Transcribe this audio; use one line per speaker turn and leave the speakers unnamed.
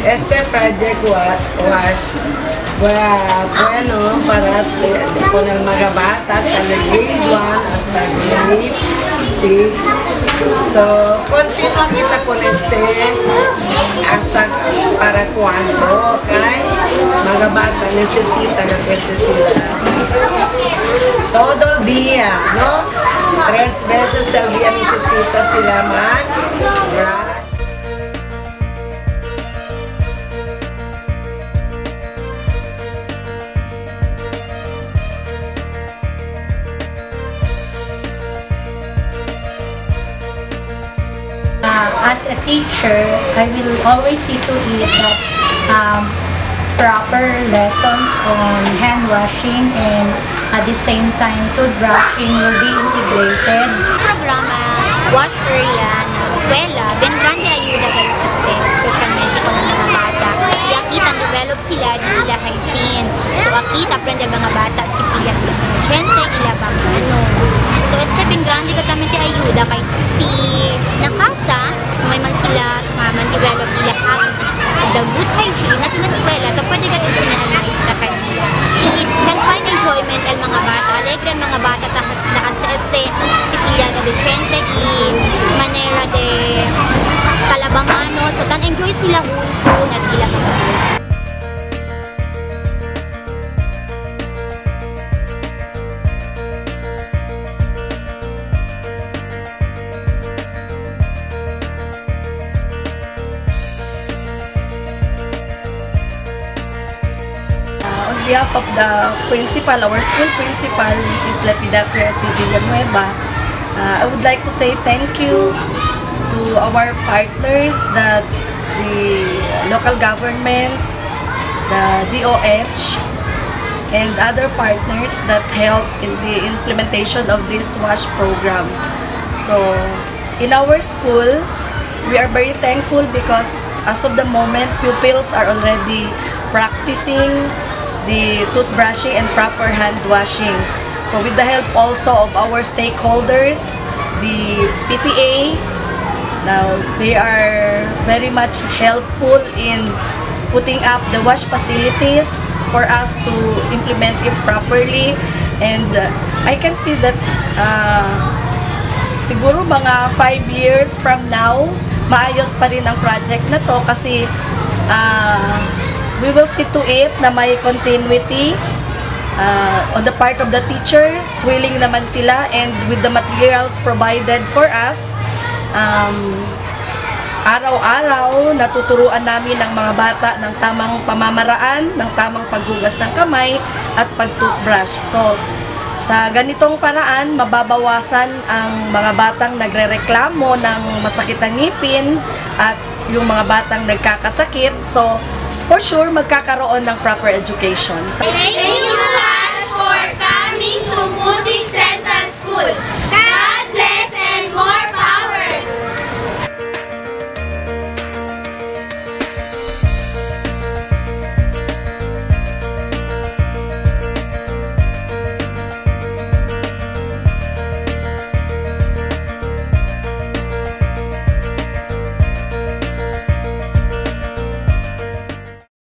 Este project was bueno para con el mga bata sa grade 1 hasta grade 6. So, continua kita con este hasta para cuando kay mga bata necesita na este sila todo el día, no? 3 veces al día necesita sila mag-brush.
As a teacher, I will always see to it that proper lessons on hand washing and at the same time toothbrushing will be integrated.
Programa Wash Area na eskwela, ben grande ayuda kayo kasi, especialmente kung mga bata. Yakita, develop sila di nila hygiene. So, akita, aprende mga bata si pila gente, ila pagano. So, ben grande ka kami ayuda kay si nakasa, may man sila man-develop nila habit the good hygiene at in eskwela, to pwede ka ito sinanalize na kanila. I can find enjoyment ang mga bata, alegre ang mga bata takas sa este, si pila na de gente, manera de kalabangano, so tan enjoy sila hunto at ila mga bata.
On behalf of the principal, our school principal, Mrs. Lapidato Villanueva, I would like to say thank you to our partners, the local government, the DOH, and other partners that help in the implementation of this WASH program. So, in our school, we are very thankful because as of the moment, pupils are already practicing the toothbrushing and proper hand washing. So with the help also of our stakeholders, the PTA, now they are very much helpful in putting up the wash facilities for us to implement it properly. And I can see that siguro mga 5 years from now, maayos pa rin ang project na to kasi we will see to it na may continuity on the part of the teachers, willing naman sila, and with the materials provided for us, araw-araw natuturuan namin ng mga bata ng tamang pamamaraan, ng tamang paghugas ng kamay at pag-toothbrush. So, sa ganitong paraan, mababawasan ang mga batang nagrereklamo ng masakit ang ngipin at yung mga batang nagkakasakit. So, for sure, magkakaroon ng proper education.
Thank you, Wash, for coming to Putik Central School.